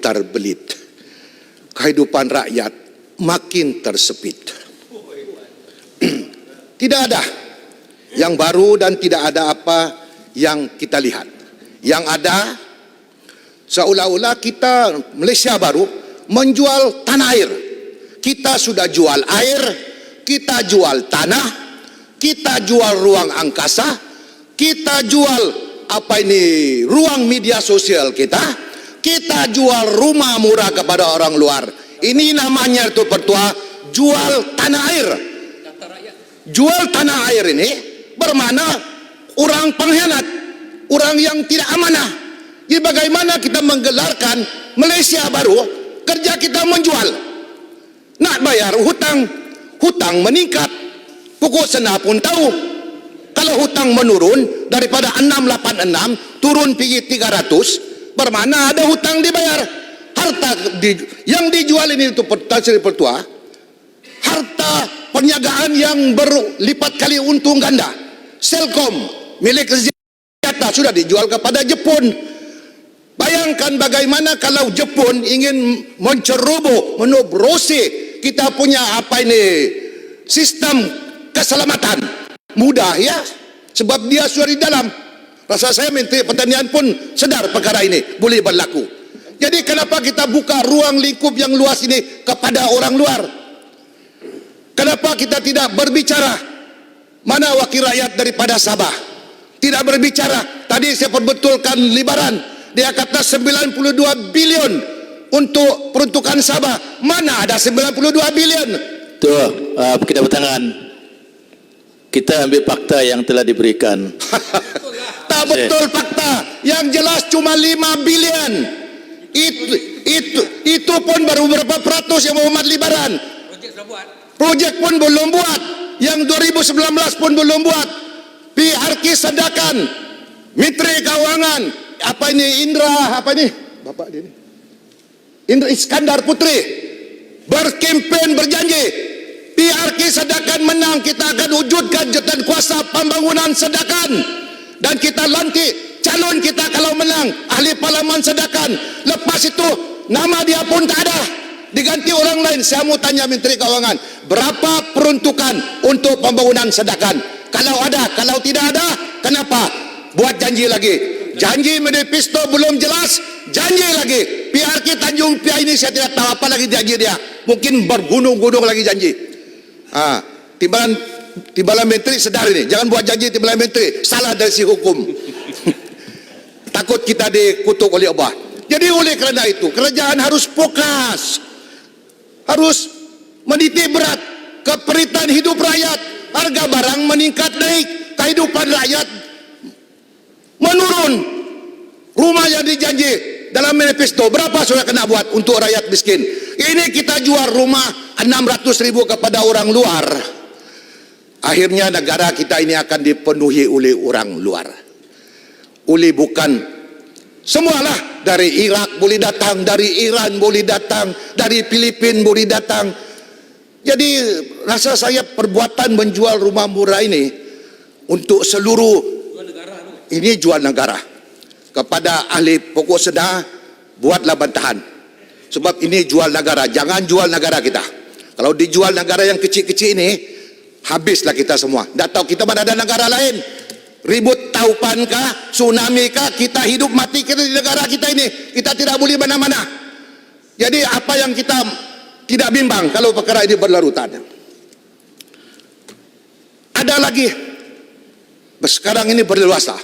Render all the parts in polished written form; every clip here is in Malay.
terbelit. Kehidupan rakyat makin tersepit. Tidak ada yang baru dan tidak ada apa yang kita lihat. Yang ada seolah-olah kita Malaysia baru menjual tanah air. Kita sudah jual air, kita jual tanah, kita jual ruang angkasa, kita jual ruang media sosial kita jual rumah murah kepada orang luar. Ini namanya itu Pertua jual tanah air. Jual tanah air ini bermakna orang pengkhianat, orang yang tidak amanah. Jadi bagaimana kita menggelarkan Malaysia baru, kerja kita menjual. Nak bayar hutang meningkat. Pokok Sena pun tahu. Kalau hutang menurun daripada 686 turun pergi 300, bermakna ada hutang dibayar. Harta yang dijual ini itu Pertua, harta perniagaan yang berlipat kali untung ganda. Selcom milik senjata sudah dijual kepada Jepun. Bayangkan bagaimana kalau Jepun ingin menceroboh, menobrosi kita punya sistem keselamatan. Mudah ya, sebab dia sudah di dalam. Rasa saya Menteri Pertanian pun sedar perkara ini boleh berlaku. Jadi kenapa kita buka ruang lingkup yang luas ini kepada orang luar? Kenapa kita tidak berbicara? Mana wakil rakyat daripada Sabah? Tidak berbicara. Tadi saya perbetulkan Libaran, dia kata 92 bilion untuk peruntukan Sabah. Mana ada 92 bilion? Tuh, kita bertangan. Kita ambil fakta yang telah diberikan. Tak betul fakta. Yang jelas cuma 5 bilion. Itu pun baru berapa peratus yang Muhammad Libaran. Projek pun belum buat. Yang 2019 pun belum buat. PRK sedakan. Menteri Keuangan. Bapak dia ni. Indra Iskandar Putri. Berkempen berjanji. PRK sedakan menang, kita akan wujudkan jawatan kuasa pembangunan sedakan. Dan kita lantik calon kita kalau menang, ahli parlimen sedakan. Lepas itu nama dia pun tak ada, diganti orang lain. Saya mau tanya Menteri Keuangan, berapa peruntukan untuk pembangunan sedakan? Kalau ada, kalau tidak ada, kenapa buat janji lagi? Janji manifesto belum jelas, janji lagi. PRK Tanjung Piai ini saya tidak tahu apa lagi janji dia. Mungkin bergunung-gunung lagi janji. Timbalan menteri sedar ini, jangan buat janji timbalan menteri, salah dari si hukum. Takut kita dikutuk oleh Allah. Jadi oleh kerana itu kerajaan harus fokus, harus menitik berat keperitan hidup rakyat. Harga barang meningkat naik, kehidupan rakyat menurun. Rumah yang dijanji dalam manifesto berapa sudah kena buat untuk rakyat miskin? Ini kita jual rumah 600,000 kepada orang luar. Akhirnya negara kita ini akan dipenuhi oleh orang luar. Oleh bukan semualah, dari Iraq boleh datang, dari Iran boleh datang, dari Filipina boleh datang. Jadi rasa saya perbuatan menjual rumah murah ini untuk seluruh ini jual negara. Kepada ahli pokok Sena, buatlah bantahan. Sebab ini jual negara, jangan jual negara kita. Kalau dijual negara yang kecil-kecil ini, habislah kita semua. Tak tahu kita mana ada negara lain. Ribut taupan kah, tsunami kah, kita hidup mati kita di negara kita ini. Kita tidak boleh mana-mana. Jadi apa yang kita tidak bimbang kalau perkara ini berlarutan. Ada lagi, sekarang ini berleluasa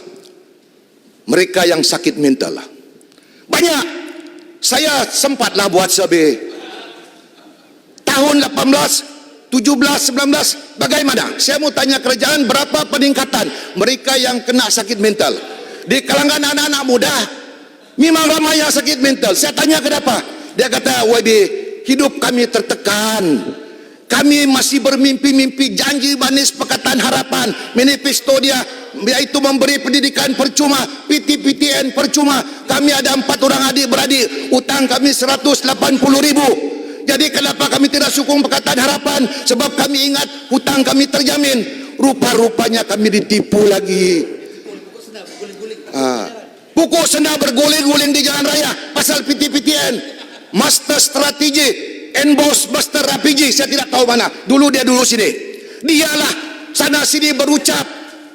mereka yang sakit mental. Banyak. Saya sempatlah buat survei tahun 18, 17, 19, bagaimana? Saya mau tanya kerajaan berapa peningkatan mereka yang kena sakit mental. Di kalangan anak-anak muda memang ramai yang sakit mental. Saya tanya kenapa? Dia kata, YB, hidup kami tertekan. Kami masih bermimpi-mimpi, janji manis, perkataan harapan. Manifesto dia yaitu memberi pendidikan percuma, PTPTN percuma. Kami ada 4 orang adik-beradik, utang kami 180,000. Jadi kenapa kami tidak sokong perkataan harapan? Sebab kami ingat hutang kami terjamin. Rupa-rupanya kami ditipu lagi. Pukul senda berguling-guling di jalan raya pasal PTPTN, master strategi, NBOS master RPG, saya tidak tahu mana. Dulu sini. Dialah sana sini berucap,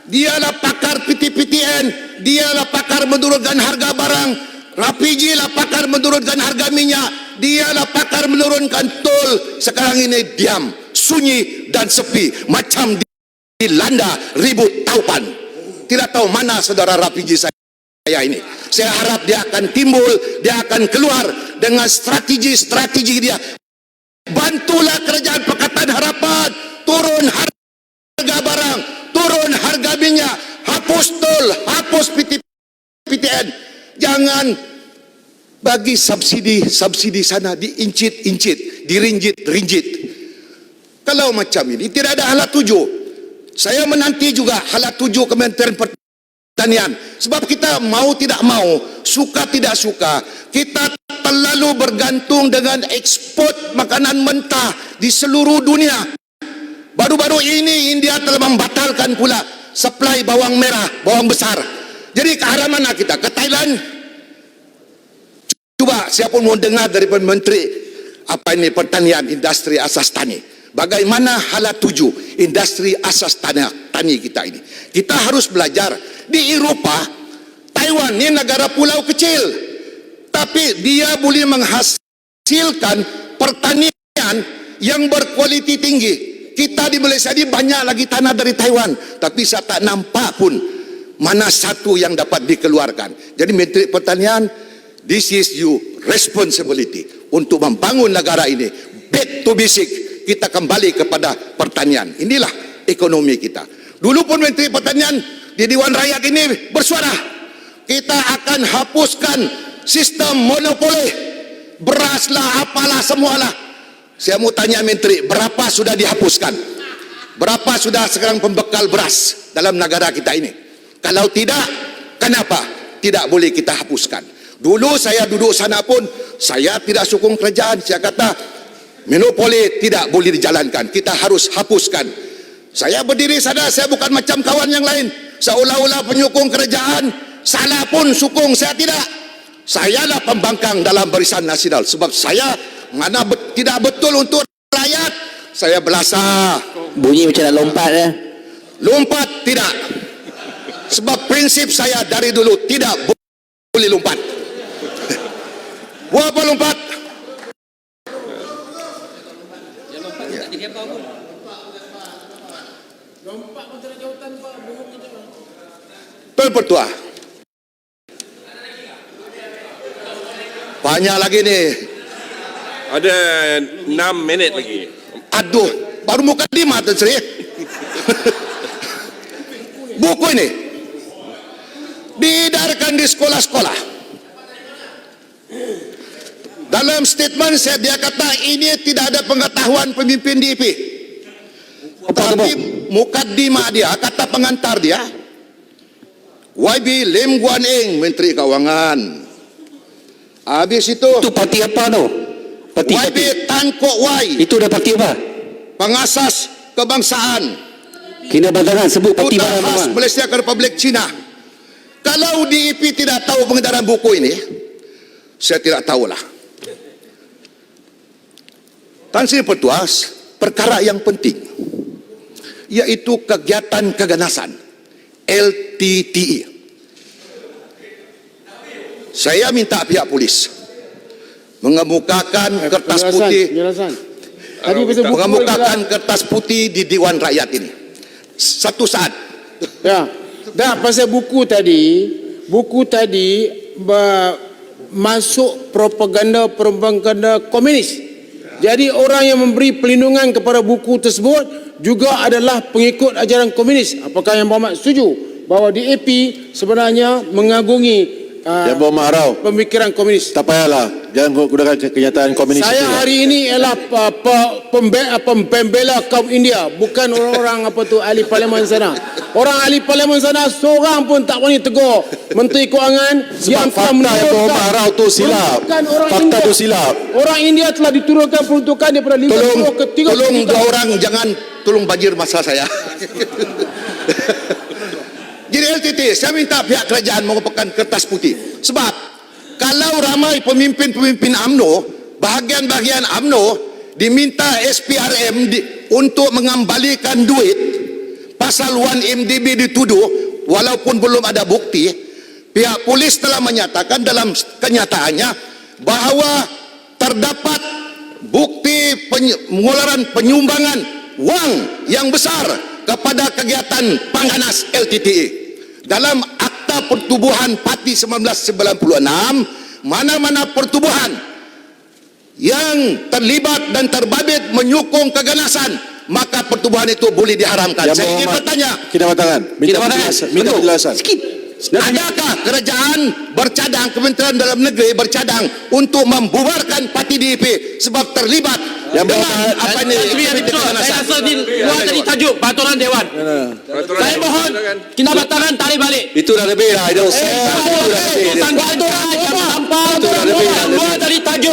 dialah pakar PTPTN, dialah pakar menurunkan harga barang, RPG lah pakar menurunkan harga minyak, dialah pakar menurunkan tol. Sekarang ini diam, sunyi dan sepi, macam dilanda ribut taupan. Tidak tahu mana saudara RPG saya ini. Saya harap dia akan timbul, dia akan keluar dengan strategi dia. Bantulah kerajaan Pakatan Harapan turun harga barang, turun harga minyak, hapus tol, hapus PTPTN. Jangan bagi subsidi sana diincit-incit, dirinjit-rinjit. Kalau macam ini tidak ada halat tuju. Saya menanti juga halat tuju Kementerian Pertanian. Sebab kita mau tidak mau, suka tidak suka, kita terlalu bergantung dengan ekspor makanan mentah di seluruh dunia. Baru-baru ini India telah membatalkan pula suplai bawang merah, bawang besar. Jadi ke arah mana kita? Ke Thailand? Coba siapa mau dengar daripada Menteri Pertanian, Industri Asas Tani. Bagaimana halat tuju industri asas tani kita ini. Kita harus belajar. Di Eropah, Taiwan ini negara pulau kecil, tapi dia boleh menghasilkan pertanian yang berkualiti tinggi. Kita di Malaysia ini banyak lagi tanah dari Taiwan, tapi saya tak nampak pun mana satu yang dapat dikeluarkan. Jadi Menteri Pertanian, this is your responsibility untuk membangun negara ini. Back to basic. Kita kembali kepada pertanian. Inilah ekonomi kita. Dulu pun Menteri Pertanian di Dewan Rakyat ini bersuara, kita akan hapuskan sistem monopoli beras lah, apalah semualah. Saya mau tanya Menteri, berapa sudah dihapuskan? Berapa sudah sekarang pembekal beras dalam negara kita ini? Kalau tidak, kenapa tidak boleh kita hapuskan? Dulu saya duduk sana pun, saya tidak sokong kerajaan. Saya kata monopoli tidak boleh dijalankan, kita harus hapuskan. Saya berdiri sana, saya bukan macam kawan yang lain seolah-olah penyokong kerajaan. Salah pun sokong, saya tidak. Saya lah pembangkang dalam Barisan Nasional. Sebab saya mana tidak betul untuk rakyat, saya belasah. Bunyi macam nak lompat ya. Lompat tidak. Sebab prinsip saya dari dulu tidak boleh lompat. Buat apa lompat? Tuan Pertua, banyak lagi nih. Ada 6 minit lagi. Aduh, baru muka 5 Tan Sri. Buku ini diedarkan di sekolah-sekolah. Dalam statement dia kata ini tidak ada pengetahuan pemimpin DAP. Tapi mukaddimah dia, kata pengantar dia, YB Lim Guan Eng, Menteri Keuangan. Habis itu parti apa tu? YB Tan Kok Wai, Itu dah parti apa? pengasas kebangsaan, Kena badangan sebut parti Duta mana Khas memang. Malaysia ke Republik China. Kalau DAP tidak tahu pengedaran buku ini, saya tidak tahulah. Tan Sri Pertua, perkara yang penting yaitu kegiatan keganasan LTTE. Saya minta pihak polis mengemukakan kertas putih, mengemukakan kertas putih di Dewan Rakyat ini. Satu saat. Ya, dah pasal buku tadi masuk propaganda komunis. Jadi orang yang memberi pelindungan kepada buku tersebut juga adalah pengikut ajaran komunis. Apakah yang Muhammad setuju bahawa DAP sebenarnya mengagungi Yang bawa marau. pemikiran komunis? Tak payahlah. Jangan gunakan kenyataan komunis. Saya itu. hari ini ialah pembela kaum India, bukan orang-orang ahli parlimen sana. Orang ahli parlimen sana seorang pun tak berani tegur Menteri Kewangan yang telah fakta yang bawa marau tu silap. Fakta tu silap. Orang India telah diturunkan peruntukan daripada 50 ke 30. Tolong dua orang jangan tolong banjir masa saya. Di LTT, saya minta pihak kerajaan mengumpulkan kertas putih. Sebab kalau ramai pemimpin-pemimpin UMNO, bahagian-bahagian UMNO diminta SPRM untuk mengembalikan duit, pasal 1MDB dituduh, walaupun belum ada bukti, pihak polis telah menyatakan dalam kenyataannya bahawa terdapat bukti pengeluaran penyumbangan wang yang besar kepada kegiatan Pangganas LTTE. Dalam Akta Pertubuhan Parti 1996, mana-mana pertubuhan yang terlibat dan terbabit menyokong keganasan, maka pertubuhan itu boleh diharamkan. Saya ingin bertanya, Kinabatangan. Minta penjelasan. adakah kerajaan bercadang, Kementerian Dalam Negeri bercadang untuk membubarkan parti DAP sebab terlibat dengan apa ini keganasan? Saya rasa di luar tadi tajuk peraturan Dewan. Saya mohon Kinabatangan tarik balik. Itu dah lebih lah. Itu Peraturan jam sampah luar tadi tajuk.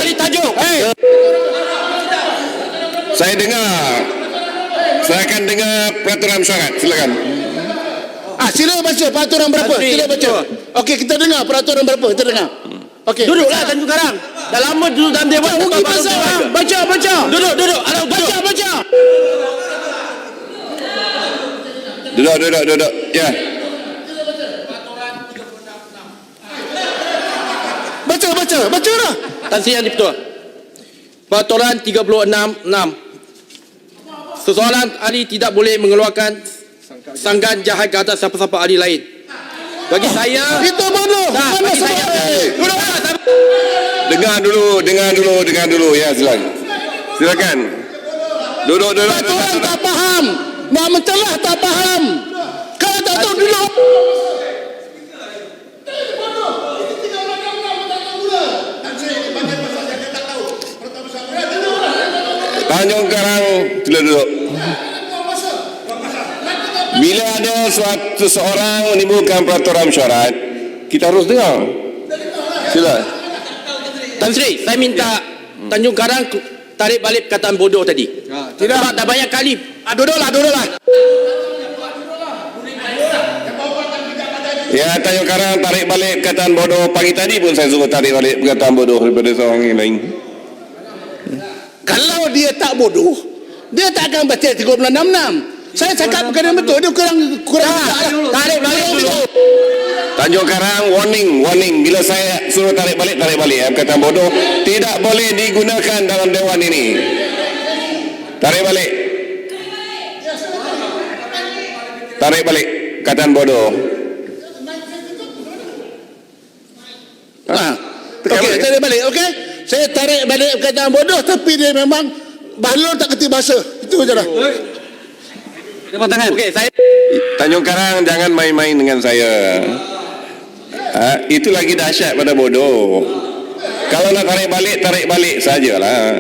Tadi tajuk. Saya akan dengar peraturan syarat. Silakan. Sila baca peraturan berapa? Sila baca. Okey, kita dengar peraturan berapa? Kita dengar. Okey. Duduklah Tanjung Karang. Dah lama duduk dalam Dewan. Baca. Duduk. Duduk. Baca. Duduk. Ya. Baca lah. Tan Sri Yang Di-Pertua. Peraturan 36.6. Seseorang ahli tidak boleh mengeluarkan sanggahan jahat ke atas siapa-siapa ahli lain. Bagi saya Itu bodoh. Mana saya Dengar dulu. Ya, silakan. Duduk. Peraturan tak faham. Nak mencelah tak faham. Kalau tak tahu dulu. Tanjung Karang, duduk. Bila ada seseorang menimbulkan peraturan syarat, kita harus dengar. Sila. Tan Sri, saya minta Tanjung Karang tarik balik perkataan bodoh tadi. Tidak. Sebab dah banyak kali. Duduklah. Ya, Tanjung Karang tarik balik perkataan bodoh. Pagi tadi pun saya suruh tarik balik perkataan bodoh daripada seorang yang lain. Kalau dia tak bodoh, dia tak akan baca 3666. Saya cakap bukan yang betul. Dia kurang Tarik balik dulu. Tanjung Karang, warning. Bila saya suruh tarik balik. Perkataan bodoh tidak boleh digunakan dalam Dewan ini. Tarik balik perkataan bodoh. Okey, tarik balik. Okey. Saya tarik balik perkataan bodoh, tapi dia memang Bahlul tak kerti bahasa. Itu saja dah. Okey, saya Tanjung Karang, jangan main-main dengan saya. Itu lagi dahsyat pada bodoh. Kalau nak tarik balik sajalah.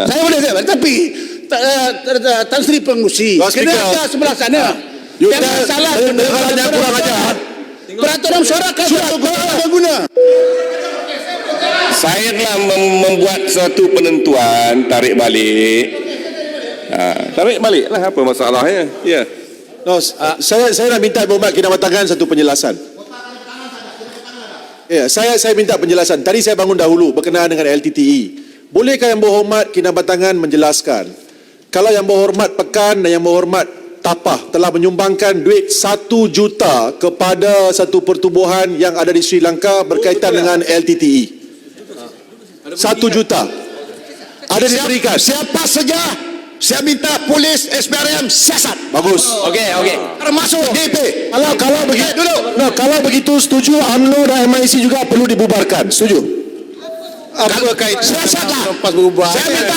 Saya boleh tapi Tan Sri Pengusi. Kena ada sebelah sana. Jangan salah. kurang ajar. Peraturan syarat kan sudah guna. Saya telah membuat suatu penentuan tarik balik. Tarik balik lah, apa masalahnya? Ya. No, saya nak minta Berhormat Kinabatangan satu penjelasan. Ya, saya minta penjelasan. Tadi saya bangun dahulu berkenaan dengan LTTE. Bolehkah Yang Berhormat Kinabatangan menjelaskan kalau Yang Berhormat Pekan dan Yang Berhormat Tapah telah menyumbangkan duit 1 juta kepada satu pertubuhan yang ada di Sri Lanka berkaitan dengan LTTE? 1 juta ada diberikan. Siapa saja, saya minta polis SPRM siasat. Bagus. okey. Termasuk DP. Kalau begitu, kalau begitu setuju UMNO dan MIC juga perlu dibubarkan. Setuju? Apa kait siasatlah. Saya minta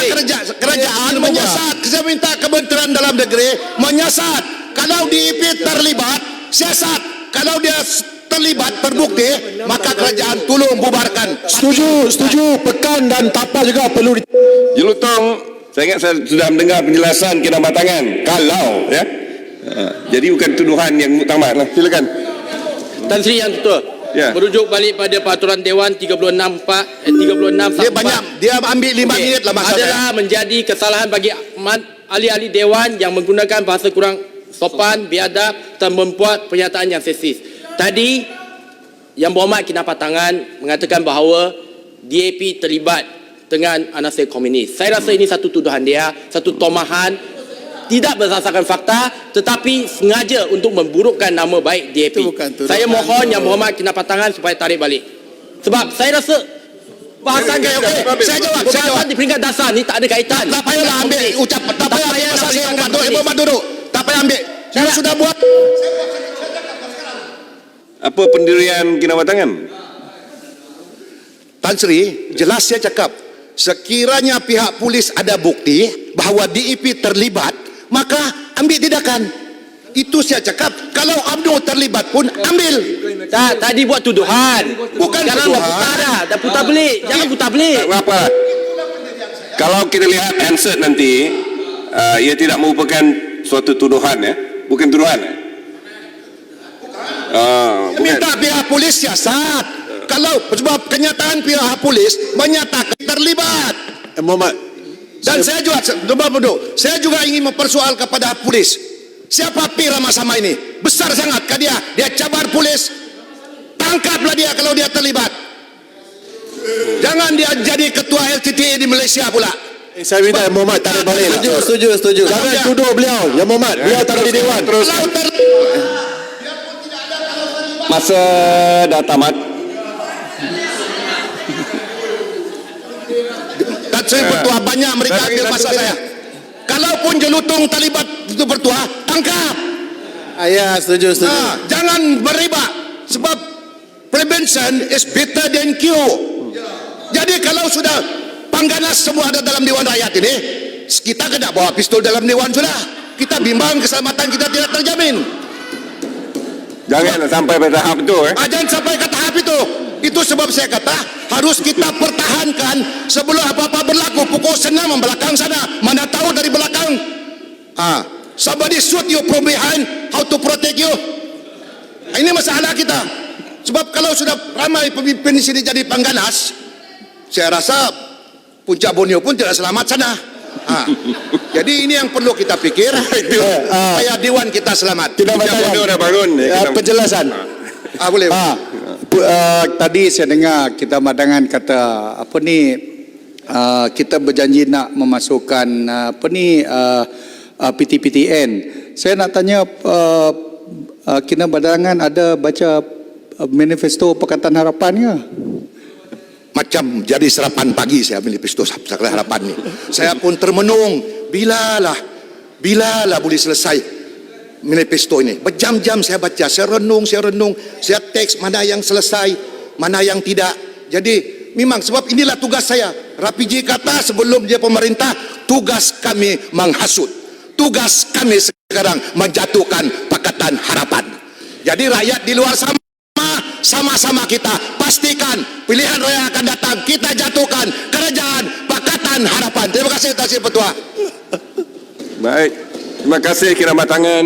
kerajaan menyiasat. Saya minta Kementerian Dalam Negeri menyiasat. Kalau DP terlibat, siasat. Kalau dia terlibat terbukti, maka kerajaan tolong bubarkan. Setuju. Pekan dan Tapah juga perlu Jelutong, saya ingat saya sudah mendengar penjelasan Kinabatangan. Kalau, ya. Jadi bukan tuduhan yang muktamad lah. Silakan. Tan Sri Yang Di-Pertua. Ya. Merujuk balik pada peraturan Dewan 36 Dia banyak, dia ambil 5 minit lah masa adalah menjadi kesalahan bagi ahli-ahli Dewan yang menggunakan bahasa kurang sopan, biadab dan membuat pernyataan yang seksis. Tadi Yang Berhormat Kinabatangan mengatakan bahawa DAP terlibat dengan anasir komunis. Saya rasa ini satu tuduhan dia, satu tomahan tidak berdasarkan fakta tetapi sengaja untuk memburukkan nama baik DAP. Saya mohon Yang Berhormat Kinabatangan supaya tarik balik. Sebab saya rasa bahasan Saya jawab. di peringkat dasar ni tak ada kaitan. Tak payahlah ambil ucapan. Tak payah ambil pasal saya Muhammad duduk. Tak payah ambil. Saya sudah buat. Apa pendirian Kinabatangan? Tan Sri, jelas saya cakap, sekiranya pihak polis ada bukti bahawa DAP terlibat, maka ambil tindakan. Itu saya cakap, kalau UMNO terlibat pun ambil. Tak, tadi buat tuduhan. Bukan sekarang tuduhan. dah putar dah. Dah putar belik. Jangan putar belik. Tak apa. Kalau kita lihat answer nanti, ia tidak merupakan suatu tuduhan ya. Bukan tuduhan. Bukan. Minta pihak polis siasat. Kalau sebab kenyataan pihak polis menyatakan terlibat. Muhammad, Dan saya juga ingin mempersoal kepada polis. Siapa P. Ramasama ini? Besar sangat kan dia? Dia cabar polis. Tangkaplah dia kalau dia terlibat. Jangan dia jadi ketua LTTE di Malaysia pula. saya minta Muhammad tarik balik lah. Setuju. Jangan tuduh beliau. Yang Muhammad, beliau taruh di Dewan. Kalau Masa dah tamat. Dan saya bertuah banyak mereka ambil masa saya. Kalaupun jelutong terlibat itu bertuah, tangkap. Ya, setuju. Jangan beriba. Sebab prevention is better than cure. Jadi kalau sudah pangganas semua ada dalam Dewan Rakyat ini, kita kena bawa pistol dalam Dewan sudah. Kita bimbang keselamatan kita tidak terjamin. Jangan sampai pada tahap itu. Jangan sampai ke tahap itu. Itu sebab saya kata harus kita pertahankan sebelum apa-apa berlaku. Pukul senam belakang sana. Mana tahu dari belakang. Somebody shoot you from behind. How to protect you? Ini masalah kita. Sebab kalau sudah ramai pemimpin di sini jadi pangganas, saya rasa Puncak Borneo pun tidak selamat sana. Jadi ini yang perlu kita pikir supaya Dewan kita selamat. Borneo dah bangun. Penjelasan. Boleh. Tadi saya dengar Kinabatangan kata kita berjanji nak memasukkan PTPTN. Saya nak tanya Kinabatangan ada baca manifesto Pakatan Harapan ke? Macam jadi sarapan pagi saya manifesto Pakatan Harapan ni. Saya pun termenung, bilalah boleh selesai manifesto ini. Berjam-jam saya baca, saya renung, saya teks mana yang selesai, mana yang tidak. Jadi memang sebab inilah tugas saya. Rapiji kata sebelum dia pemerintah, tugas kami menghasut. Tugas kami sekarang menjatuhkan Pakatan Harapan. Jadi rakyat di luar sana sama-sama kita pastikan pilihan raya akan datang, kita jatuhkan kerajaan Pakatan Harapan. Terima kasih Tan Sri Pertua. Baik. Terima kasih Kinabatangan.